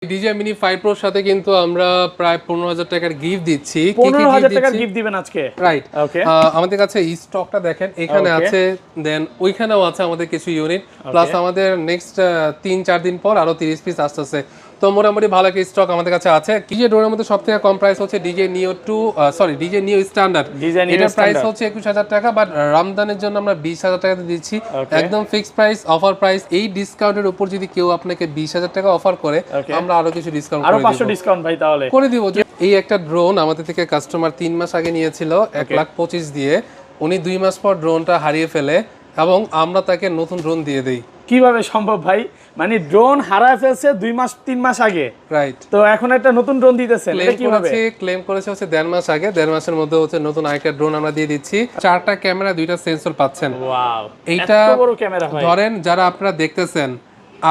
DJI Mini 5 Pro সাথে কিন্তু আমরা প্রায় 15,000 টাকার গিফট দিচ্ছি। 15,000 টাকার গিফট দিবেন আজকে, রাইট? ওকে। আমাদের কাছে এই স্টকটা দেখেন, এখানে আছে, দেন ওইখানেও আছে আমাদের কিছু ইউনিট, প্লাস আমাদের নেক্সট 3-4 দিন পর আরো 30 পিস আসতেছে। তো মোটামুটি ভালো একটা স্টক আমাদের কাছে আছে। DJI ড্রোনের মধ্যে সবথেকে কম প্রাইস হচ্ছে DJI Neo 2, DJI Neo standard. এটার প্রাইস হচ্ছে 21,000 টাকা, বাট রমজানের জন্য আমরা 20,000 টাকাতে দিচ্ছি, একদম ফিক্সড প্রাইস, অফার প্রাইস। এই ডিসকাউন্টের উপর যদি কেউ আপনাকে 20,000 টাকা অফার করে, আমরা আরো কিছু ডিসকাউন্ট আরো 500 ডিসকাউন্ট ভাই তাহলে করে দিব। এই একটা ড্রোন আমাদের থেকে কাস্টমার 3 মাস আগে নিয়েছিল 1,25,000 দিয়ে, উনি 2 মাস পর ড্রোনটা হারিয়ে ফেলে এবং আমরা তাকে নতুন ড্রোন দিয়ে দেই। কিভাবে সম্ভব ভাই? মানে ড্রোন হারায় ফেলছে 2-3 মাস আগে, রাইট? তো এখন একটা নতুন ড্রোন দিতেছেন, এটা কিভাবে? ক্লেম করেছে হচ্ছে 1.5 মাস আগে, 1.5 মাসের মধ্যে হচ্ছে নতুন আরেকটা ড্রোন আমরা দিয়ে দিচ্ছি। 4টা ক্যামেরা, 2টা সেন্সর পাচ্ছেন। ওয়াও, এইটা এত বড় ক্যামেরা ভাই। ধরেন যারা আপনারা দেখতেছেন,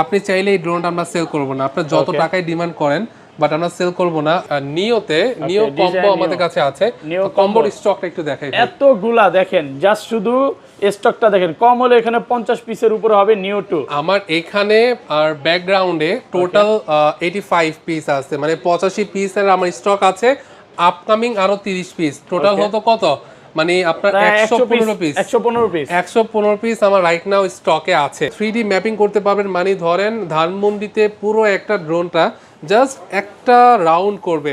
আপনি চাইলে এই ড্রোনটা আমরা সেল করব না, আপনারা যত টাকায় ডিমান্ড করেন, বাট আমরা সেল করব না। নিওতে নিও কম্বো আমাদের কাছে আছে, কম্বোর স্টকটা একটু দেখাই। এতগুলা দেখেন, জাস্ট শুধু স্টকটা দেখেন, কম হলে এখানে 50 পিসের উপরে হবে নিও 2। আমার এখানে আর ব্যাকগ্রাউন্ডে টোটাল 85 পিস আছে, মানে 85 পিসের আমার স্টক আছে। আপকামিং আরো 30 পিস, টোটাল হতো কত, মানে আপনার 115 পিস। 115 পিস আমার রাইট নাও স্টকে আছে। 3D ম্যাপিং করতে পারবেন, মানে ধরেন ধানমন্ডিতে পুরো একটা ড্রোনটা জাস্ট একটা রাউন্ড করবে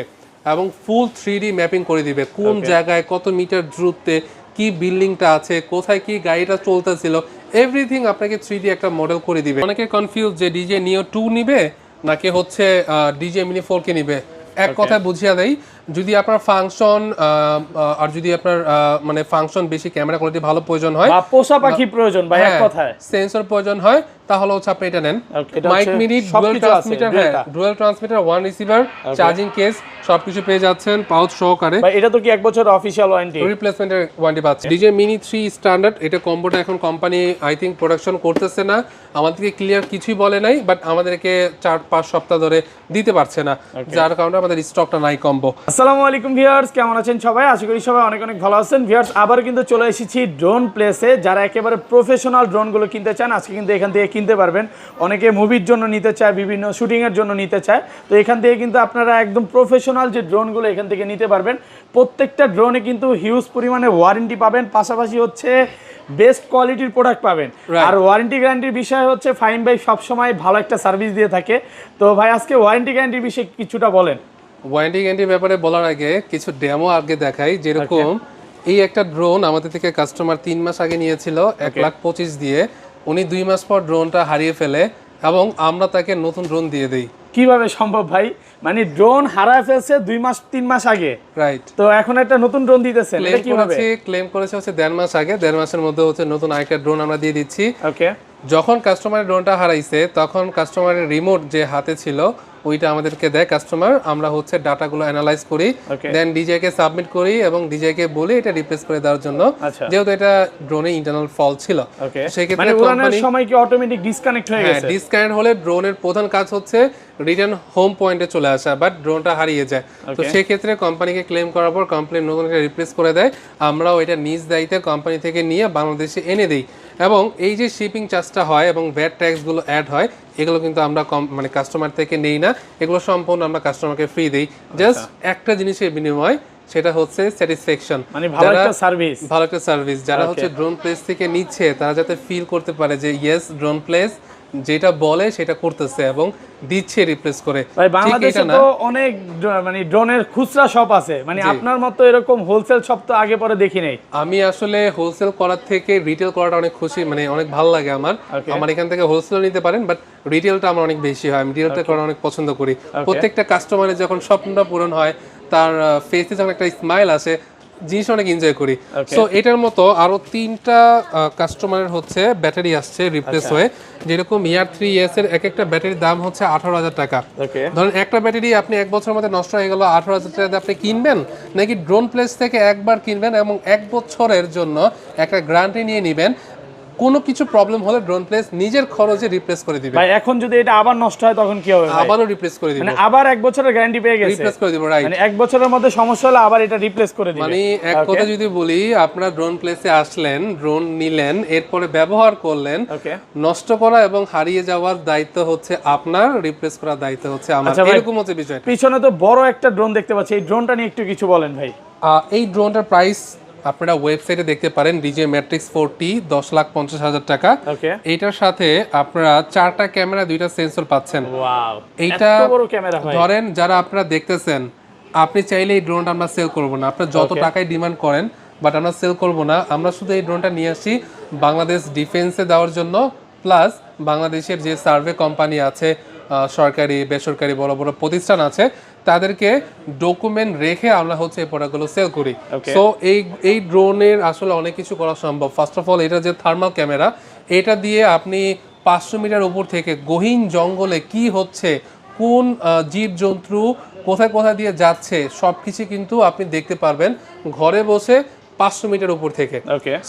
এবং ফুল 3D ম্যাপিং করে দিবে, কোন জায়গায় কত মিটার দূরত্বে কি বিল্ডিংটা আছে, কোথায় কি গাড়িটা চলতেছিল, এভরিথিং আপনাকে 3D একটা মডেল করে দিবে। অনেকে কনফিউজ যে DJI Neo 2 নিবে নাকি হচ্ছে DJI Mini 4 কে নিবে। এক কথায় বুঝিয়ে দেই, যদি আপনার ফাংশন আর যদি আপনার মানে ফাংশন বেশি, ক্যামেরা কোয়ালিটি ভালো প্রয়োজন হয়, বা পোষা পাখি প্রয়োজন ভাই, এক কথায় সেন্সর প্রয়োজন হয়, তাহলে হচ্ছে আপনি এটা নেন। Mic mini, dual transmitter, dual transmitter, one receiver, charging case, সবকিছু পেয়ে যাচ্ছেন পাউচ সহকারে। ভাই এটা তো কি 1 বছর অফিশিয়াল ওয়ারেন্টি, রিপ্লেসমেন্টের ওয়ারেন্টি পাচ্ছেন। DJI Mini 3 স্ট্যান্ডার্ড, এটা কম্বোটা এখন কোম্পানি আই থিংক প্রোডাকশন করতেছে না, আমাদেরকে ক্লিয়ার কিছুই বলে নাই, বাট আমাদেরকে 4-5 সপ্তাহ ধরে দিতে পারছে না, যার কারণে আমাদের স্টকটা নাই কম্বো। আসসালামু আলাইকুম ভিউয়ার্স, কেমন আছেন সবাই? আশা করি সবাই অনেক অনেক ভালো আছেন। ভিউয়ার্স, আবার কিন্তু চলে এসেছি ড্রোন প্লেসে। যারা একেবারে প্রফেশনাল ড্রোনগুলো কিনতে চান, আজকে কিন্তু এখান থেকে কিনতে পারবেন। অনেকে মুভির জন্য নিতে চায়, বিভিন্ন শুটিংয়ের জন্য নিতে চায়, তো এখান থেকে কিন্তু আপনারা একদম প্রফেশনাল যে ড্রোনগুলো এখান থেকে নিতে পারবেন। প্রত্যেকটা ড্রোনে কিন্তু হিউজ পরিমাণে ওয়ারেন্টি পাবেন, পাশাপাশি হচ্ছে বেস্ট কোয়ালিটির প্রোডাক্ট পাবেন। আর ওয়ারেন্টি গ্যারান্টির বিষয় হচ্ছে ফাইন ভাই সবসময় ভালো একটা সার্ভিস দিয়ে থাকে। তো ভাই আজকে ওয়ারেন্টি গ্যারান্টির বিষয়ে কিছুটা বলেন। ওয়ারেন্টি গ্যারান্টির ব্যাপারে বলার আগে কিছু ডেমো আগে দেখাই। যেরকম এই একটা ড্রোন আমাদের থেকে কাস্টমার 3 মাস আগে নিয়েছিল 1,25,000 দিয়ে, উনি 2 মাস পর ড্রোনটা হারিয়ে ফেলে এবং আমরা তাকে নতুন ড্রোন দিয়ে দেই। কিভাবে সম্ভব ভাই? মানে ড্রোন হারায় ফেলছে 2-3 মাস আগে, রাইট? তো এখন একটা নতুন ড্রোন দিতেছেন, এটা কিভাবে? ক্লেম করেছে হচ্ছে 1.5 মাস আগে, 1.5 মাসের মধ্যে হচ্ছে নতুন আরেকটা ড্রোন আমরা দিয়ে দিচ্ছি। ওকে। যখন কাস্টমারের ড্রোনটা হারাইছে, তখন কাস্টমারের রিমোট যে হাতে ছিল ওইটা আমাদেরকে দেয় কাস্টমার, আমরা হচ্ছে ডাটাগুলো অ্যানালাইজ করি, দেন DJI কে সাবমিট করি এবং DJI কে বলি এটা রিপ্লেস করে দেওয়ার জন্য, যেহেতু এটা ড্রোনে ইন্টারনাল ফল্ট ছিল। সেক্ষেত্রে উড়ানোর সময় কি অটোমেটিক ডিসকানেক্ট হয়ে গেছে? ডিসকানেক্ট হলে ড্রোনের প্রধান কাজ হচ্ছে রিটার্ন হোম পয়েন্টে চলে আসা, বাট ড্রোনটা হারিয়ে যায়। তো সেক্ষেত্রে কোম্পানিকে ক্লেম করার পর কোম্পানি নতুন একটা রিপ্লেস করে দেয়, আমরাও এটা নিজ দায়িত্বে কোম্পানি থেকে নিয়ে বাংলাদেশে এনে দিই। এবং এই যে শিপিং চার্জটা হয় এবং ভ্যাট ট্যাক্সগুলো অ্যাড হয়, এগুলো কিন্তু আমরা মানে কাস্টমার থেকে নেই না, এগুলো সম্পূর্ণ আমরা কাস্টমারকে ফ্রি দেই। জাস্ট একটা জিনিসের বিনিময়, সেটা হচ্ছে স্যাটিসফ্যাকশন, মানে ভালো একটা সার্ভিস। ভালো একটা সার্ভিস যারা হচ্ছে ড্রোন প্লেস থেকে নিচ্ছে, তারা যাতে ফিল করতে পারে যে ইয়েস, ড্রোন প্লেস যেটা বলে সেটা করতেছে এবং দিচ্ছে রিপ্লেস করে। ভাই বাংলাদেশে তো অনেক মানে ড্রোনের খুচরা শপ আছে, মানে আপনার মতো এরকম হোলসেল শপ তো আগে পরে দেখি নাই। আমি আসলে হোলসেল করার থেকে রিটেল করাটা অনেক খুশি, মানে অনেক ভালো লাগে আমার। আমার এখান থেকে হোলসেল নিতে পারেন, বাট রিটেলটা আমার অনেক বেশি হয়, আমি রিটেলটা করা অনেক পছন্দ করি। প্রত্যেকটা কাস্টমারের যখন স্বপ্নটা পূরণ হয়, তার ফেসে যখন একটা স্মাইল আসে, জিনিস অনেক এনজয় করি। সো এটার মতো আরো 3টা কাস্টমারের হচ্ছে ব্যাটারি আসছে রিপ্লেস হয়ে। যেরকম ইয়ার 3S এর এক একটা ব্যাটারির দাম হচ্ছে 18,000 টাকা। ধরেন একটা ব্যাটারি আপনি 1 বছরের মধ্যে নষ্ট হয়ে গেল, 18,000 টাকা আপনি কিনবেন, নাকি ড্রোন প্লেস থেকে একবার কিনবেন এবং 1 বছরের জন্য একটা গ্যারান্টি নিয়ে নেবেন, কোনো কিছু প্রবলেম হলে ড্রোন প্লেস নিজের খরচে রিপ্লেস করে দিবে। ভাই এখন যদি এটা আবার নষ্ট হয় তখন কি হবে ভাই? আবারও রিপ্লেস করে দিবে, মানে আবার 1 বছরের গ্যারান্টি পেয়ে গেছে, রিপ্লেস করে দিব, রাইট। মানে 1 বছরের মধ্যে সমস্যা হলে আবার এটা রিপ্লেস করে দিবে। মানে এক কথা যদি বলি, আপনারা ড্রোন প্লেসে আসলেন, ড্রোন নিলেন, এরপরে ব্যবহার করলেন, নষ্ট করা এবং হারিয়ে যাওয়ার দায়িত্ব হচ্ছে আপনার, রিপ্লেস করার দায়িত্ব হচ্ছে আমার। এরকম হচ্ছে বিষয়। পিছনে তো বড় একটা ড্রোন দেখতে পাচ্ছি, এই ড্রোনটা নিয়ে একটু কিছু বলেন ভাই। এই ড্রোনটার প্রাইস আপনারা ওয়েবসাইটে দেখতে পারেন, ডিজে ম্যাট্রিক্স 4T 10,50,000 টাকা। এইটার সাথে আপনারা 4টা ক্যামেরা 2টা সেন্সর পাচ্ছেন। ওয়াও, এইটা এত বড় ক্যামেরা ভাই। ধরেন যারা আপনারা দেখতেছেন, আপনি চাইলে এই ড্রোনটা আমরা সেল করব না, আপনারা যত টাকায় ডিমান্ড করেন, বাট আমরা সেল করব না। আমরা শুধু এই ড্রোনটা নিয়ে আসি বাংলাদেশ ডিফেন্সে দেওয়ার জন্য, প্লাস বাংলাদেশের যে সার্ভে কোম্পানি আছে, সরকারি বেসরকারি বড় বড় প্রতিষ্ঠান আছে, তাদেরকে ডকুমেন্ট রেখে আমরা হচ্ছে এই প্রোডাক্টগুলো সেল করি। সো এই ড্রোনের আসলে অনেক কিছু করা সম্ভব। ফার্স্ট অফ অল, এটা যে থার্মাল ক্যামেরা, এটা দিয়ে আপনি 500 মিটার উপর থেকে গহীন জঙ্গলে কি হচ্ছে, কোন জীবজন্তু কোথায় কোথায় দিয়ে যাচ্ছে, সব কিছু কিন্তু আপনি দেখতে পারবেন ঘরে বসে 500 মিটার উপর থেকে।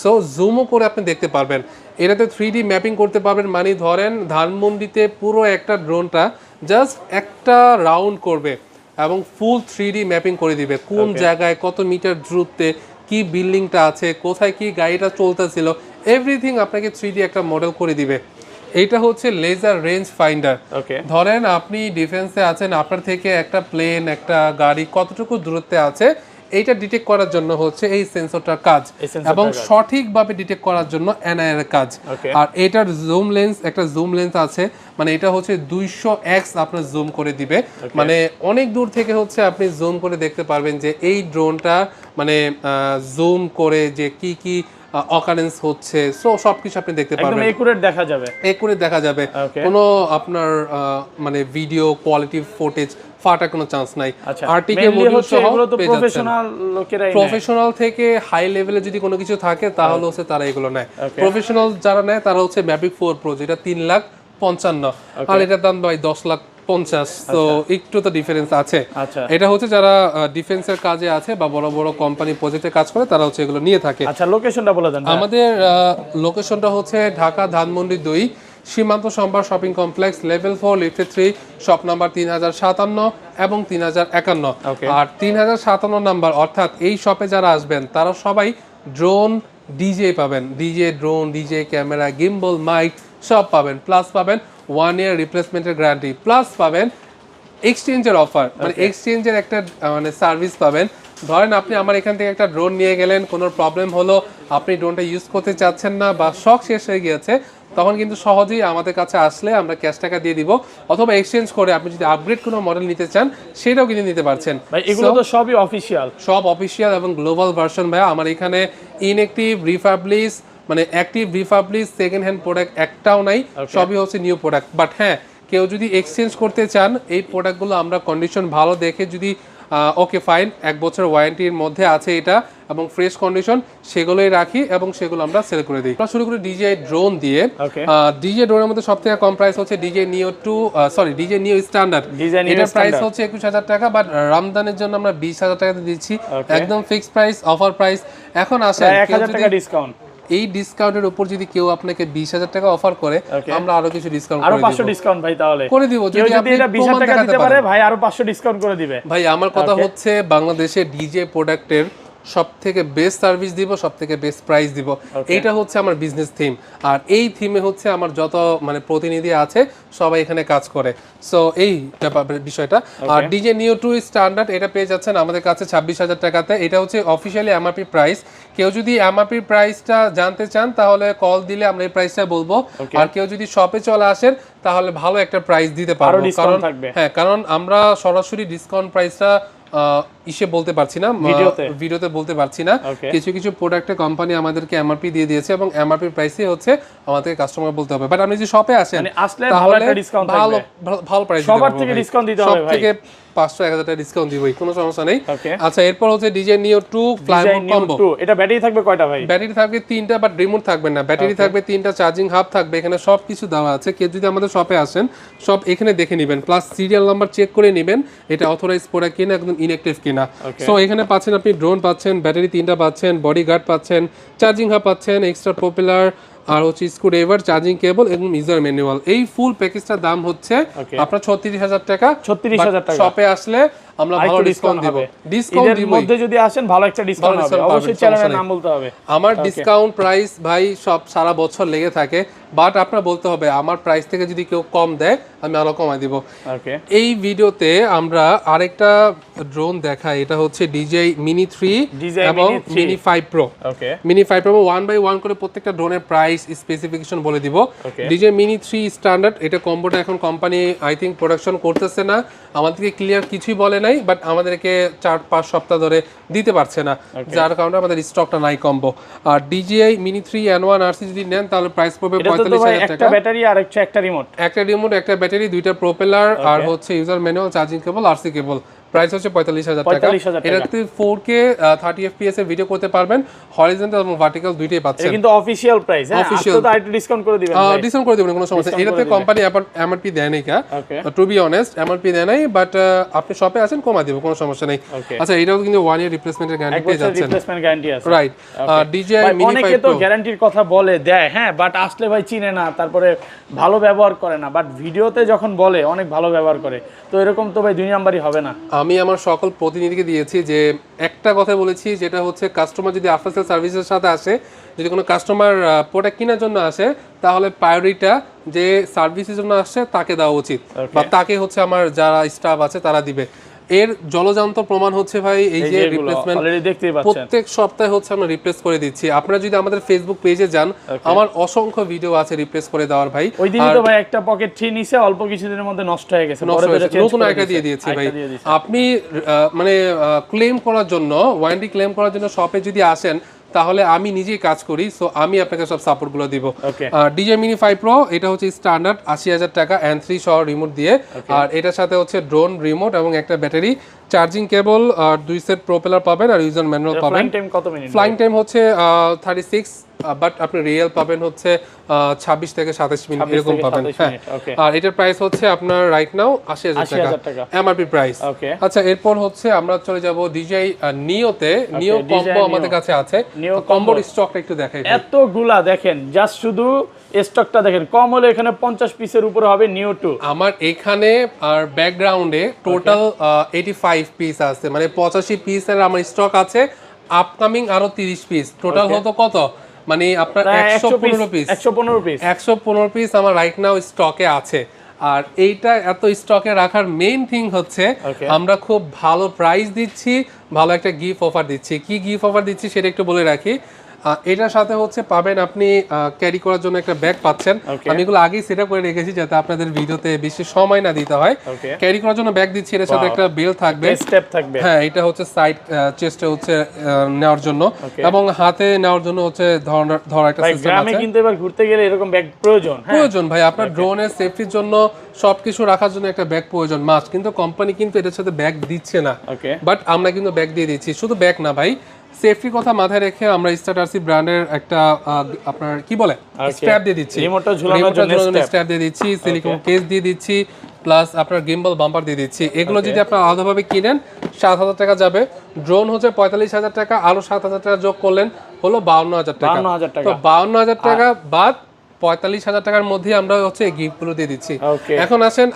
সো জুমও করে আপনি দেখতে পারবেন। এটাতে 3D ম্যাপিং করতে পারবেন। মানে ধরেন ধানমন্ডিতে পুরো একটা ড্রোনটা জাস্ট একটা রাউন্ড করবে এবং ফুল 3D ম্যাপিং করে দিবে, কোন জায়গায় কত মিটার দূরত্বে কি বিল্ডিংটা আছে, কোথায় কি গাড়িটা চলতেছিল, এভরিথিং আপনাকে 3D একটা মডেল করে দিবে। এইটা হচ্ছে লেজার রেঞ্জ ফাইন্ডার। ধরেন আপনি ডিফেন্সে আছেন, আপনার থেকে একটা প্লেন, একটা গাড়ি কতটুকু দূরত্বে আছে, এইটা ডিটেক্ট করার জন্য হচ্ছে এই সেন্সরটার কাজ, এবং সঠিকভাবে ডিটেক্ট করার জন্য এনআইআর এর কাজ। আর এটার জুম লেন্স, একটা জুম লেন্স আছে, মানে এটা হচ্ছে 200x আপনার জুম করে দিবে। মানে অনেক দূর থেকে হচ্ছে আপনি জুম করে দেখতে পারবেন যে এই ড্রোনটা মানে জুম করে যে কি কি অকারেন্স হচ্ছে, সো সবকিছু আপনি দেখতে পারবেন, একদম একুরেট দেখা যাবে, একুরেট দেখা যাবে। কোনো আপনার মানে ভিডিও কোয়ালিটি ফুটেজ ফাটার কোনো চান্স নাই। আরটিকে মডিউল সহ প্রফেশনাল থেকে হাই লেভেলে যদি কোনো কিছু থাকে তাহলে হচ্ছে তারা এগুলো নেয়। প্রফেশনাল যারা নেয় তারা হচ্ছে ম্যাভিক 4 প্রো, যেটা 3,55,000, আর এটার দাম ভাই 10,50,000। তো একটু তো ডিফারেন্স আছে। এটা হচ্ছে যারা ডিফেন্সের কাজে আছে বা বড় বড় কোম্পানি প্রজেক্টে কাজ করে, তারা হচ্ছে এগুলো নিয়ে থাকে। আচ্ছা, লোকেশনটা বলে দেন। আমাদের লোকেশনটা হচ্ছে ঢাকা ধানমন্ডি 2 সীমান্ত সম্ভার শপিং কমপ্লেক্স, লেভেল 4 লিফটে 3, শপ নাম্বার 3057 এবং 3051। আর 3057 নাম্বার, অর্থাৎ এই শপে যারা আসবেন তারা সবাই ড্রোন ডিজে পাবেন, DJ drone, DJ camera, gimbal, mic সব পাবেন। প্লাস পাবেন 1 ইয়ার রিপ্লেসমেন্টের গ্যারান্টি, প্লাস পাবেন এক্সচেঞ্জের অফার, মানে এক্সচেঞ্জের একটা মানে সার্ভিস পাবেন। ধরেন আপনি আমার এখান থেকে একটা ড্রোন নিয়ে গেলেন, কোনো প্রবলেম হলো, আপনি ড্রোনটা ইউজ করতে চাচ্ছেন না বা শখ শেষ হয়ে গিয়েছে, তখন কিন্তু সহজেই আমাদের কাছে আসলে আমরা ক্যাশ টাকা দিয়ে দিব, অথবা এক্সচেঞ্জ করে আপনি যদি আপগ্রেড কোনো মডেল নিতে চান সেটাও কিন্তু নিতে পারছেন। ভাই এগুলো তো সবই অফিশিয়াল, সব অফিশিয়াল এবং গ্লোবাল ভার্সন। ভাই আমার এখানে ইনঅ্যাক্টিভ, রিফাবলিশ, মানে active, refurbished, second hand product একটাও নাই, সবই হচ্ছে নিউ প্রোডাক্ট। বাট হ্যাঁ, কেউ যদি এক্সচেঞ্জ করতে চান, এই প্রোডাক্টগুলো আমরা কন্ডিশন ভালো দেখে যদি ওকে ফাইন, 1 বছর ওয়ারেন্টির মধ্যে আছে এটা এবং ফ্রেশ কন্ডিশন, সেগুলোই রাখি এবং সেগুলো আমরা সেল করে দিই। আমরা শুরু করি ডিজে ড্রোন দিয়ে। ডিজে ড্রোনের মধ্যে সবথেকে কম প্রাইস হচ্ছে ডিজে নিও ডিজে নিও স্ট্যান্ডার্ড। এটার প্রাইস হচ্ছে 21,000 টাকা, বাট রমজানের জন্য আমরা 20,000 টাকাতে দিচ্ছি, একদম ফিক্সড প্রাইস, অফার প্রাইস। এখন আসেন 1,000 টাকা ডিসকাউন্ট, এই ডিসকাউন্টের উপর যদি কেউ আপনাকে 20,000 টাকা অফার করে, আমরা আরো কিছু ডিসকাউন্ট আরো 500 ডিসকাউন্ট ভাই তাহলে করে দিব। যদি আপনি এটা 20,000 টাকা দিতে পারে ভাই, আরো 500 ডিসকাউন্ট করে দিবে। ভাই আমার কথা হচ্ছে বাংলাদেশে ডিজে প্রোডাক্টের সবথেকে বেস্ট সার্ভিস দিব, সবথেকে বেস্ট প্রাইস দিব, এইটা হচ্ছে আমার বিজনেস থিম। আর এই থিমে হচ্ছে আমার যত মানে প্রতিনিধি আছে সবাই এখানে কাজ করে। সো এই বিষয়টা। আর ডিজে নিও 2 স্ট্যান্ডার্ড, এটা পেয়ে যাচ্ছেন আমাদের কাছে 26,000 টাকাতে। এটা হচ্ছে অফিশিয়ালি এমআরপি প্রাইস। কেউ যদি এমআরপি প্রাইসটা জানতে চান তাহলে কল দিলে আমরা এই প্রাইসটা বলবো। আর কেউ যদি শপে চলে আসেন তাহলে ভালো একটা প্রাইস দিতে পারবো, কারণ হ্যাঁ, কারণ আমরা সরাসরি ডিসকাউন্ট প্রাইসটা ইসে বলতে পারছি না, ভিডিওতে বলতে পারছি না। কিছু কিছু প্রোডাক্টে কোম্পানি আমাদেরকে এমআরপি দিয়ে দিয়েছে এবং এমআরপি প্রাইসই হচ্ছে আমাদেরকে কাস্টমার বলতে হবে। বাট আপনি যদি শপে আসেন তাহলে ভালো প্রাইস সবার থেকে ডিসকাউন্ট দিতে হবে, সব থেকে 500-1000 টাকা ডিসকাউন্ট দিবই, কোনো সমস্যা নেই। আচ্ছা, এরপর হচ্ছে ডিজে নিও 2 ফ্লাই মোড কম্বো। এটা ব্যাটারি থাকবে কয়টা ভাই? ব্যাটারি থাকবে 3টা, বাট রিমোট থাকবে না। ব্যাটারি থাকবে 3টা, চার্জিং হাব থাকবে, এখানে সব কিছু দেওয়া আছে। কেউ যদি আমাদের শপে আসেন সব এখানে দেখে নেবেন, প্লাস সিরিয়াল নাম্বার চেক করে নেবেন এটা অথরাইজ প্রোডাক্ট কিনা, একদম ইনঅ্যাক্টিভ কিনা। সো এখানে পাচ্ছেন আপনি ড্রোন পাচ্ছেন, ব্যাটারি 3টা পাচ্ছেন, বডি গার্ড পাচ্ছেন, চার্জিং হাব পাচ্ছেন, এক্সট্রা পপুলার আর হচ্ছে স্ক্রুড্রাইভার, চার্জিং কেবল এবং ইউজার ম্যানুয়াল। এই ফুল প্যাকেজটার দাম হচ্ছে আপনার 36,000 টাকা। 36,000 টাকা। শপে আসলে আমরা ভালো ডিসকাউন্ট দিব। ডিসকাউন্ট দিব মধ্যে যদি আসেন ভালো একটা ডিসকাউন্ট হবে। অবশ্যই চ্যানেলের নাম বলতে হবে। আমার ডিসকাউন্ট প্রাইস ভাই সব সারা বছর লেগে থাকে, বাট আপনার বলতে হবে আমার প্রাইস থেকে যদি কেউ কম দেয় আমি আরো কমাই দিব। এই ভিডিওতে আমরা আরেকটা ড্রোন দেখাই, এটা হচ্ছে DJI Mini 3 এবং Mini 5 Pro। Mini 5 Pro 1 by 1 করে প্রত্যেকটা ড্রোনের প্রাইস স্পেসিফিকেশন বলে দিব। DJI Mini 3 স্ট্যান্ডার্ড, এটা কম্বোটা এখন কোম্পানি আই থিংক প্রোডাকশন করতেছে না, আমাদেরকে ক্লিয়ার কিছুই বলে নাই, বাট আমাদেরকে 4-5 সপ্তাহ ধরে দিতে পারছে না, যার কারণে আমাদের স্টকটা নাই কম্বো। আর DJI Mini 3 N1 RC যদি নেন তাহলে প্রাইস পড়বে 45,000 টাকা। একটা ব্যাটারি আর একটা রিমোট, একটা ব্যাটারি, দুইটা প্রোপেলার আর হচ্ছে user manual, charging cable, RC কেবল। প্রাইস হচ্ছে 45,000 টাকা। এটাতে 4K 30 FPS এ ভিডিও করতে পারবেন, হরিজন্টাল এবং ভার্টিক্যাল দুইটাই পাচ্ছেন। এটা কিন্তু অফিশিয়াল প্রাইস, হ্যাঁ আজকে তো আইটু ডিসকাউন্ট করে দিবেন ভাই। ডিসকাউন্ট করে দিবেন, কোনো সমস্যা। এটাতে কোম্পানি MRP দেয় নাই, টু বি অনেস্ট MRP দেয় নাই, বাট আপনি শপে আছেন কমা দিব, কোনো সমস্যা নেই। আচ্ছা, এটাও কিন্তু 1 ইয়ার রিপ্লেসমেন্টের গ্যারান্টি পেয়ে যাচ্ছেন। রিপ্লেসমেন্ট গ্যারান্টি আছে, রাইট। DJI Mini 5 অনেকে তো গ্যারান্টির কথা বলে দেয়, হ্যাঁ, বাট আসলে ভাই চিনে না, তারপরে ভালো ব্যবহার করে না, বাট ভিডিওতে যখন বলে অনেক ভালো ব্যবহার করে, তো এরকম তো ভাই দুই নাম্বারই হবে না। আমি আমার সকল প্রতিনিধিকে দিয়েছি যে একটা কথা বলেছি, যেটা হচ্ছে কাস্টমার যদি আফটার সেল সার্ভিসের সাথে আসে, যদি কোনো কাস্টমার প্রোডাক্ট কেনার জন্য আসে, তাহলে প্রায়োরিটিটা যে সার্ভিসের জন্য আসছে তাকে দেওয়া উচিত, বা তাকে হচ্ছে আমার যারা স্টাফ আছে তারা দিবে। এর জলজান্ত প্রমাণ হচ্ছে ভাই এই যে রিপ্লেসমেন্ট প্রত্যেক সপ্তাহে হচ্ছে আমরা রিপ্লেস করে দিচ্ছি। আপনারা যদি আমাদের ফেসবুক পেজে যান, আমার অসংখ্য ভিডিও আছে রিপ্লেস করে দেওয়ার ভাই। ওই দিনই তো ভাই একটা পকেট থ্রি নিছে, অল্প কিছুদিনের মধ্যে নষ্ট হয়ে গেছে, নতুন একটা দিয়ে দিয়েছি ভাই। আপনি মানে ক্লেম করার জন্য, ওয়ারেন্টি ক্লেম করার জন্য শপে যদি আসেন, তাহলে আমি নিজেই কাজ করি, সো আমি আপনাকে সব সাপোর্ট গুলো দিব। DJI Mini 5 Pro এটা হচ্ছে স্ট্যান্ডার্ড 80,000 টাকা, N3 সহ রিমোট দিয়ে। আর এটার সাথে হচ্ছে ড্রোন রিমোট এবং একটা ব্যাটারি, চার্জিং কেবল, আর 2 সেট প্রোপেলার পাবেন আর ইউজার ম্যানুয়াল পাবেন। ফ্লাইং টাইম হচ্ছে 36, বাট আপনি রিয়েল পাবেন হচ্ছে 26 থেকে 27 মিনিট এরকম পাবেন। আর এটার প্রাইস হচ্ছে আপনার রাইট নাও 80,000 টাকা MRP প্রাইস। আচ্ছা, এরপর হচ্ছে আমরা চলে যাব DJI Neo-তে। নিও কম্বো আমাদের কাছে আছে, কম্বোর স্টকটা একটু দেখাই। এতগুলা দেখেন, জাস্ট শুধু স্টকটা দেখেন, কম হলে এখানে 50 পিসের উপরে হবে নিও 2। আমার এখানে আর ব্যাকগ্রাউন্ডে টোটাল 85 পিস আছে, মানে 85 পিসের আমার স্টক আছে। আপকামিং আরো 30 পিস, টোটাল হতো কত, মানে আপনার 115 পিস আমার রাইট নাও স্টকে আছে। আর এইটা এত স্টকে রাখার মেইন থিং হচ্ছে আমরা খুব ভালো প্রাইস দিচ্ছি, ভালো একটা গিফট অফার দিচ্ছি। কি গিফট অফার দিচ্ছি সেটা একটু বলে রাখি। এটার সাথে হচ্ছে পাবেন আপনি ক্যারি করার জন্য একটা ব্যাগ পাচ্ছেন। আমি এগুলো আগেই সেট আপ করে রেখেছি যাতে আপনাদের ভিডিওতে বেশি সময় না দিতে হয়। ক্যারি করার জন্য ব্যাগ দিচ্ছি, এর সাথে একটা বেল্ট থাকবে, স্টেপ থাকবে, হ্যাঁ, এটা হচ্ছে সাইড চেস্টে হচ্ছে নেওয়ার জন্য, এবং হাতে নেওয়ার জন্য হচ্ছে ধরার একটা সিস্টেম আছে। আমি কিন্তু এবার ঘুরতে গেলে এরকম ব্যাগ প্রয়োজন ভাই, আপনার ড্রোনের সেফটির জন্য সবকিছু রাখার জন্য একটা ব্যাগ প্রয়োজন মাস্ট। কিন্তু কোম্পানি কিন্তু এটার সাথে ব্যাগ দিচ্ছে না, বাট আমরা কিন্তু ব্যাগ দিয়ে দিচ্ছি। শুধু ব্যাগ না ভাই, সেফটির কথা মাথায় রেখে আমরা স্টারসি ব্র্যান্ডের একটা আপনার কি বলে স্ট্র্যাপ দিয়ে দিচ্ছি, রিমোটটা ঝুলানোর জন্য স্ট্র্যাপ দিয়ে দিচ্ছি, সিলিকন কেস দিয়ে দিচ্ছি, প্লাস আপনার গিম্বল বাম্পার দিয়ে দিচ্ছি। এগুলো যদি আপনারা আলাদাভাবে কিনেন 7,000 টাকা যাবে। ড্রোন হচ্ছে 45,000 টাকা, আরো 7,000 টাকা যোগ করলেন হলো 52,000 টাকা। তো 52,000 টাকা বাদ 45,000 টাকার মধ্যে আমরা হচ্ছে গিফটগুলো দিয়ে দিচ্ছি। এখন আসেন,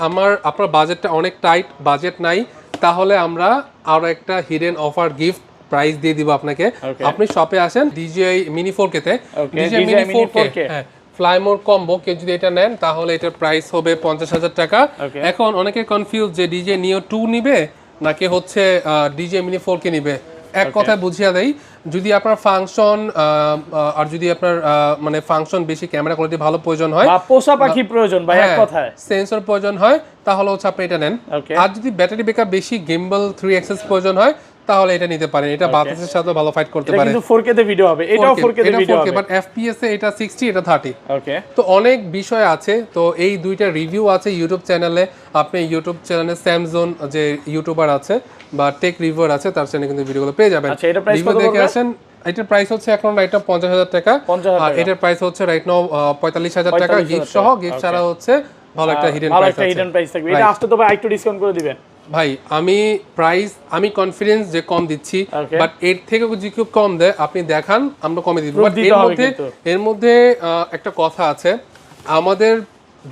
আপনার বাজেটটা অনেক টাইট, বাজেট নাই, তাহলে আমরা আরো একটা হিডেন অফার গিফট প্রাইস দিয়ে দিব আপনাকে। আপনি শপে আসেন DJI Mini 4K তে, DJI Mini 4K হ্যাঁ ফ্লাইমোর কম্বো কে যদি এটা নেন তাহলে এটার প্রাইস হবে 50,000 টাকা। এখন অনেকে কনফিউজ যে DJI Neo 2 নিবে নাকি হচ্ছে DJI Mini 4K নিবে। এক কথায় বুঝিয়ে দেই, যদি আপনার ফাংশন আর যদি আপনার মানে ফাংশন বেশি, ক্যামেরা কোয়ালিটি ভালো প্রয়োজন হয়, বা পোষা পাখি প্রয়োজন বা এক কথায় সেন্সর প্রয়োজন হয়, তাহলে হচ্ছে আপনি এটা নেন। আর যদি ব্যাটারি ব্যাকআপ বেশি, গিম্বল 3 অ্যাক্সেস প্রয়োজন হয়, তাহলে এটা নিতে পারেন। এটা বাতাসের সাথে ভালো ফাইট করতে পারে। এটা কিন্তু 4K তে ভিডিও হবে, এটাও 4K তে ভিডিও হবে, বাট FPS এ এটা 60, এটা 30। তো অনেক বিষয় আছে। তো এই দুইটা রিভিউ আছে ইউটিউব চ্যানেলে। আপনি ইউটিউব চ্যানেলে স্যামজন যে ইউটিউবার আছে বা টেক রিভিউয়ার আছে, তার চ্যানেলে কিন্তু ভিডিওগুলো পেয়ে যাবেন। আচ্ছা, এটা প্রাইস কত দেখে আসেন। এটার প্রাইস হচ্ছে এখন রাইট নাও 50,000 টাকা, আর এটার প্রাইস হচ্ছে রাইট নাও 45,000 টাকা গিফট সহ। গিফট ছাড়া হচ্ছে ভালো একটা হিডেন প্রাইস আছে। এটা আসতে তো ভাই একটু ডিসকাউন্ট করে দিবেন। ভাই আমি প্রাইস আমি কনফিডেন্স যে কম দিচ্ছি, Okay. বাট এর থেকে যদি কেউ কম দেয় আপনি দেখান আমরা কমে দিব। Proof বাট দিতে হবে কিন্তু। এর মধ্যে একটা কথা আছে, আমাদের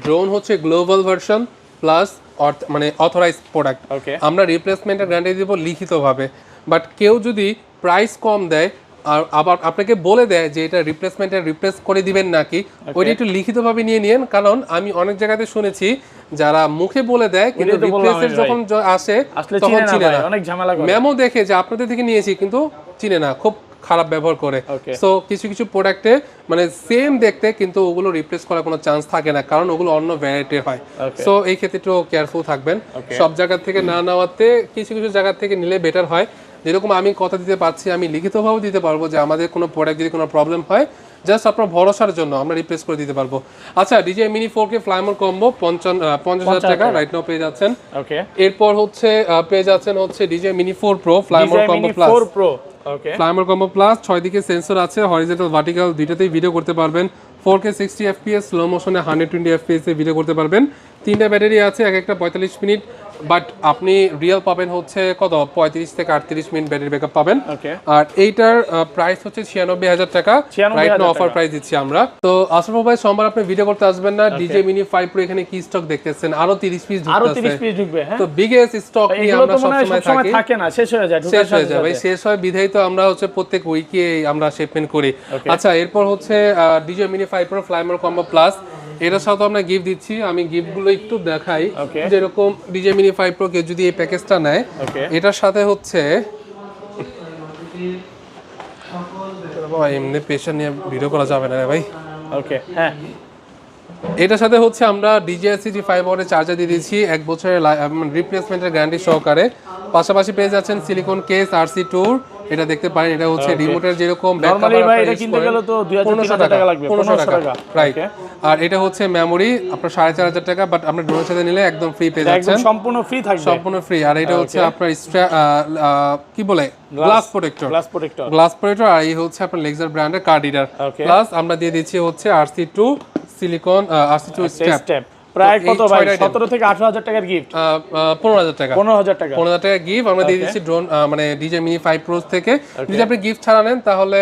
ড্রোন হচ্ছে গ্লোবাল ভার্সন প্লাস মানে অথরাইজ প্রোডাক্ট। Okay. আমরা রিপ্লেসমেন্টের গ্যারান্টি দিব লিখিতভাবে, বাট কেউ যদি প্রাইস কম দেয় আর আবার আপনাকে বলে দেয় যে এটা রিপ্লেস করে দিবেন নাকি, ওইটা একটু লিখিতভাবে নিয়ে নিন। কারণ আমি অনেক জায়গাতে শুনেছি যারা মুখে বলে দেয় কিন্তু ওইটাই তো বললাম রিপ্লেসের আমি যখন আসে আসলে তখন চিনে ভাই, না, অনেক ঝামেলা করে। মেমো দেখে যে আপনাদের থেকে নিয়েছি কিন্তু চিনে না, খুব খারাপ ব্যবহার করে। Okay. সো কিছু কিছু প্রোডাক্টে মানে সেম দেখতে কিন্তু ওগুলো রিপ্লেস করার কোনো চান্স থাকে না, কারণ ওগুলো অন্য ভ্যারাইটির হয়। Okay. সো এই ক্ষেত্রে একটু কেয়ারফুল থাকবেন। সব জায়গা থেকে না নেওয়াতে কিছু কিছু জায়গা থেকে নিলে বেটার হয়। যেরকম আমি কথা দিতে পারছি, আমি লিখিতভাবেও দিতে পারবো যে আমাদের কোনো প্রোডাক্ট যদি কোনো প্রবলেম হয় জাস্ট আপনার ভরসার জন্য আমরা রিপ্লেস করে দিতে পারবো। আচ্ছা, DJI Mini 4K Fly More combo 50,000 টাকা রাইট নাও পেয়ে যাচ্ছেন। ওকে, এরপর হচ্ছে পেয়ে যাচ্ছেন হচ্ছে DJI Mini 4 Pro Fly More combo plus. 4 Pro ওকে, ফ্লাইমোর কম্বো প্লাস 6 দিকে সেন্সর আছে, হরিজন্টাল ভার্টিক্যাল দুইটাতেই ভিডিও করতে পারবেন। 4K 60 fps, স্লো মোশনে 120 fps এ ভিডিও করতে পারবেন। 3টা ব্যাটারি আছে, এক একটা 45 মিনিট, বাট আপনি রিয়েল পাবেন হচ্ছে কত 35 থেকে 38 মিনিট ব্যাটারি ব্যাকআপ পাবেন। ওকে, আর এইটার প্রাইস হচ্ছে 96,000 টাকা, 96,000 রাইট নাও অফার টাকা। প্রাইস দিচ্ছি আমরা। তো আশরাফ ভাই সোমবার আপনি ভিডিও করতে আসবেন না, DJI Mini 5 Pro এখানে কি স্টক দেখতেছেন, আরো 30 পিস আরো ঢুকতেছে। 30 পিস ঢুকবে। হ্যাঁ, তো বিগেস্ট স্টক নিয়ে এগুলো আমরা তো মনে হয় সবসময় সবসময় থাকি, থাকে না, শেষ হয়ে যায়, শেষ হয়ে যায় ভাই, শেষ হয় বিধায় তো আমরা হচ্ছে প্রত্যেক উইকে আমরা শিপমেন্ট করি। আচ্ছা, এরপর হচ্ছে DJI Mini 5 Pro Fly More combo plus, এটার সাথে আমরা গিফট দিচ্ছি। আমি গিফটগুলো একটু দেখাই। Okay. যেরকম DJI Mini 5 Pro কে যদি এই প্যাকেজটা নেয়, ওকে, এটার সাথে হচ্ছে ভাই এমনি পেশা নিয়ে ভিডিও করা যাবে না রে ভাই। ওকে, হ্যাঁ, এটার সাথে হচ্ছে আমরা DJI CG5 ওয়াটের চার্জার দিয়ে দিচ্ছি 1 বছরের রিপ্লেসমেন্টের গ্যারান্টি সহকারে। পাশাপাশি পেয়ে যাচ্ছেন সিলিকন কেস RC2, এটা দেখতে পারেন, এটা হচ্ছে রিমোটের যেরকম ব্যাক নরমালি কভার ভাই আপনারা এটা ইউজ কিনতে করেন গেলে তো 2000 টাকা লাগবে, 1500 টাকা, রাইট। ওকে, আর এটা হচ্ছে মেমোরি আপনার 4500 টাকা, বাট আপনার ড্রোনের সাথে নিলে একদম ফ্রি পেয়ে একদম যাচ্ছেন, সম্পূর্ণ ফ্রি থাকবে, সম্পূর্ণ ফ্রি। আর এটা হচ্ছে আপনার কি বলে glass protector, glass protector, glass protector. আর এই হচ্ছে আপনার লেক্সার ব্র্যান্ডের কার্ড রিডার, Okay. প্লাস আমরা দিয়ে দিচ্ছি হচ্ছে RC2 silicon RC2 strap. Step প্রায় তো এই কত ভাই? 6টা item। 17 থেকে 18,000 টাকার গিফট, 15,000 টাকা, 15,000 টাকা। 15,000 টাকা গিফট আমরা দিয়ে দিচ্ছি ড্রোন মানে DJI Mini 5 Pro থেকে। যদি আপনি গিফট ছাড়া নেন তাহলে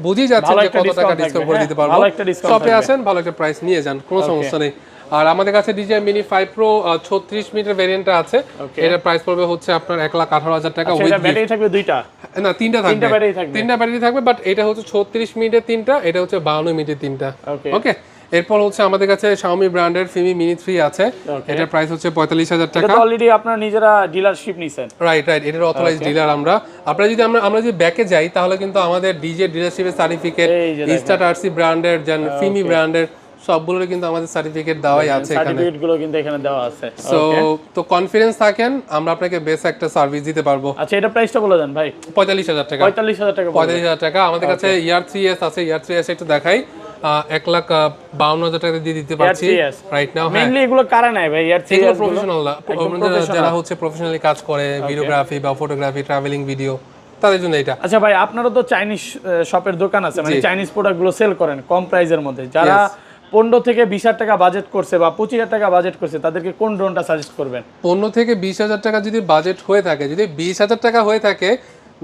বুঝেই যাচ্ছেন ভালো যে একটা কত টাকা discount ডিসকাউন্ট থাকবে, করে হ্যাঁ, দিতে পারবো। ভালো একটা discount শপে থাকবে। আসেন, ভালো একটা প্রাইস নিয়ে যান, কোনো সমস্যা নেই। আর আমাদের কাছে DJI Mini 5 Pro 36 মিনিটের ভেরিয়েন্টটা আছে, এটার প্রাইস পড়বে হচ্ছে আপনার 1,18,000 টাকা উইথ সেটা ব্যাটারি থাকবে দুইটা, না তিনটা থাকবে, ব্যাটারি থাকবে, তিনটা ব্যাটারি থাকবে, বাট এটা হচ্ছে 36 মিনিটের তিনটা, এটা হচ্ছে 52 মিনিটের তিনটা। Okay. ওকে, এরপর হচ্ছে আমাদের কাছে Xiaomi ব্র্যান্ডের Fimi Mini 3 আছে, এটার প্রাইস হচ্ছে 45,000 এটা টাকা। তো অলরেডি আপনারা নিজেরা ডিলারশিপ নিছেন, রাইট, এটার অথরাইজড ডিলার আমরা। আপনারা যদি আমরা যদি ব্যাকে যাই তাহলে কিন্তু আমাদের DJI ডিলারশিপের সার্টিফিকেট, এই যে দেখেন। স্টার্ট RC ব্র্যান্ডের, Fimi ব্র্যান্ডের সবগুলোর কিন্তু আমাদের সার্টিফিকেট দেওয়াই আছে এখানে। সার্টিফিকেট গুলো কিন্তু এখানে দেওয়া আছে। সো তো কনফিডেন্স থাকেন, আমরা আপনাকে বেস্ট একটা সার্ভিস দিতে পারবো। আচ্ছা, এটা প্রাইসটা বলে দেন ভাই। 45,000 টাকা, 45,000 টাকা, 45,000 টাকা। আমাদের কাছে ইয়ার 3S আছে, ইয়ার 3S একটু দেখাই, 1,52,000 টাকা দিয়ে দিতে পারছি 3S রাইট নাও। হ্যাঁ, মেইনলি এগুলো কারা নেয় ভাই? ইয়ার এগুলো প্রফেশনাল, যারা হচ্ছে প্রফেশনালি কাজ করে, ভিডিওগ্রাফি বা ফটোগ্রাফি, ট্রাভেলিং ভিডিও, তাদের জন্য এটা। আচ্ছা ভাই, আপনারা তো চাইনিজ শপের দোকান আছে, মানে চাইনিজ প্রোডাক্ট গুলো সেল করেন কম প্রাইসের মধ্যে। যারা 15 থেকে 20,000 টাকা বাজেট করছে বা 25,000 টাকা বাজেট করছে, তাদেরকে কোন ড্রোনটা সাজেস্ট করবেন? 15 থেকে 20,000 টাকা যদি বাজেট হয়ে থাকে, যদি 20,000 টাকা হয়ে থাকে,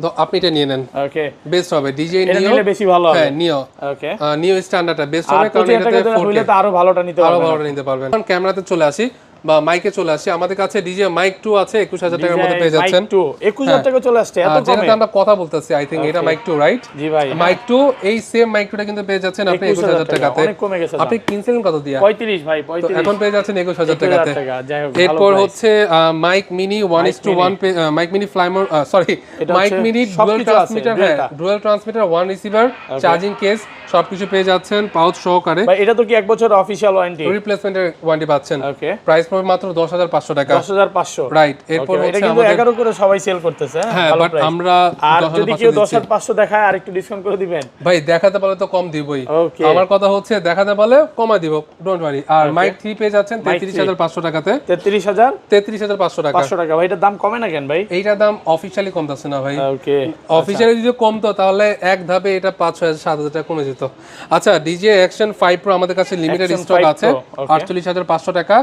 তো আপনি এটা নিয়ে নেন, ওকে, বেস্ট হবে। DJI এটা নিও, নিলে বেশি ভালো হবে। হ্যাঁ নিও, ওকে, নিও স্ট্যান্ডার্ডটা বেস্ট আর হবে, কারণ 25,000 এটাতে টাকা হইলে 4K তো আরো ভালোটা নিতে আরো পারবেন। ভালোটা নিতে পারবেন। এখন ক্যামেরাতে চলে আসি বা মাইকে চলে আসি, আমাদের কাছে DJI Mic 2 আছে, 21,000 টাকার মধ্যে পেয়ে যাচ্ছেন। 21,000 টাকা চলে আসছে, এত কমে? যেটাতে আমরা কথা বলতেছি, আই থিংক এটা Mic 2, রাইট? জি ভাই, Mic 2, এই সেম Mic 2টা কিন্তু পেয়ে যাচ্ছেন আপনি 21,000 টাকাতে। অনেক কমে গেছে। আপনি কিনছিলেন কত দিয়া? 35 ভাই, তো 35 এখন পেয়ে যাচ্ছেন 21,000 টাকাতে। টাকা, যাই হোক। এরপর হচ্ছে mic mini 1:1, mic mini fly more, sorry mic mini dual transmitter, হ্যাঁ dual transmitter, 1 receiver, charging case সবকিছু পেয়ে যাচ্ছেন পাউচ সহকারে। ভাই এটা তো কি 1 বছর অফিশিয়াল ওয়ারেন্টি? রিপ্লেসমেন্টের ওয়ারেন্টি পাচ্ছেন। ওকে, প্রাইস পড়বে মাত্র 10,500 টাকা, 10,500, রাইট। এরপর এটা হচ্ছে কিন্তু 11 করে সবাই সেল করতেছে, হ্যাঁ, ভালো বাট price। আমরা আর যদি কেউ 10,500 10,500 দেখায় আর একটু ডিসকাউন্ট করে দিবেন? ভাই দেখাতে পারলে তো কম দিবই, ওকে, আমার কথা হচ্ছে দেখাতে পারলে কমা দিব, ডোন্ট ওয়ারি। আর মাইক 3 পেয়ে যাচ্ছেন 33,500 টাকাতে, 33,500 টাকা। ভাই এটার দাম কমে না কেন ভাই? এইটার দাম অফিশিয়ালি কমতেছে না ভাই, ওকে, অফিশিয়ালি যদি কমতো তাহলে এক ধাপে এটা 5,000 7,000 টাকা কমে যেত। আচ্ছা, DJI Action 5 Pro আমাদের কাছে লিমিটেড Action স্টক 5 আছে, Pro, okay। 48,500 টাকা।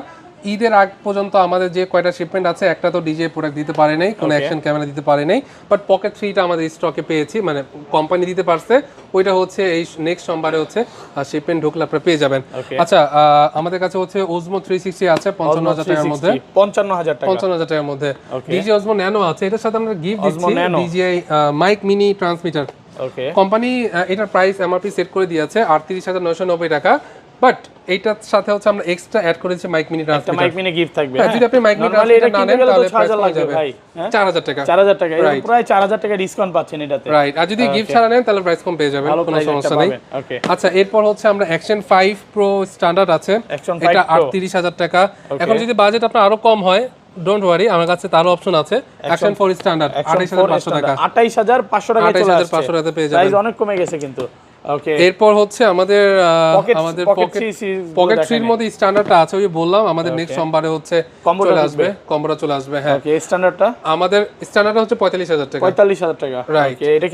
ঈদের আগ পর্যন্ত আমাদের যে কয়টা শিপমেন্ট আছে, একটা তো ডিজে প্রোডাক্ট দিতে পারে নাই, কোনো অ্যাকশন ক্যামেরা দিতে পারে নাই, বাট পকেট 3টা আমাদের স্টকে পেয়েছি, মানে কোম্পানি দিতে পারছে। ওইটা হচ্ছে এই নেক্সট সোমবারে হচ্ছে শিপমেন্ট ঢুকলে আপনারা পেয়ে যাবেন। আচ্ছা, আমাদের কাছে হচ্ছে ওজমো 360 আছে 55,000 টাকার মধ্যে, 55,000 টাকা, 55,000 টাকার মধ্যে। ডিজে ওজমো ন্যানো আছে, এটার সাথে আমরা গিফট দিচ্ছি DJ mic mini transmitter. Okay, company এটার প্রাইস এমআরপি সেট করে দিয়েছে 38,990 টাকা, বাট এইটার সাথে হচ্ছে আমরা এক্সট্রা অ্যাড করেছি mic mini transmitter. Mic mini gift থাকবে। যদি আপনি মাইক মিনি নরমালি এটা ট্রান্সমিটার না কিনতে নেন গেলে তো তাহলে 6000 প্রাইস লাগবে যাবে ভাই, 4000 টাকা। 4000 টাকা, এর প্রায় 4000 টাকা ডিসকাউন্ট পাচ্ছেন এটাতে। রাইট, আর যদি গিফট ছাড়া নেন তাহলে প্রাইস কম পেয়ে যাবেন, কোনো সমস্যা নেই। ওকে, আচ্ছা, এরপর হচ্ছে আমরা অ্যাকশন 5 প্রো স্ট্যান্ডার্ড আছে, এটা 38,000 টাকা। এখন যদি বাজেট আপনার আরো কম হয়, ডোন্ট ওয়ারি, আমার কাছে তারও অপশন আছে। অ্যাকশন 4 স্ট্যান্ডার্ড 28,500 টাকা, 28,500 টাকা চলে আসছে, 28,500 টাকাতে পেয়ে যাবেন। প্রাইস অনেক কমে গেছে কিন্তু। ওকে, এরপর হচ্ছে আমাদের পকেট পকেট 3 এর মধ্যে স্ট্যান্ডার্ডটা আছে, ওই বললাম আমাদের নেক্সট সোমবারে হচ্ছে চলে আসবে, কম্বোটা চলে আসবে। হ্যাঁ, ওকে, স্ট্যান্ডার্ডটা আমাদের স্ট্যান্ডার্ডটা হচ্ছে 45,000 টাকা। 45,000 টাকা। রাইট, ওকে, এটা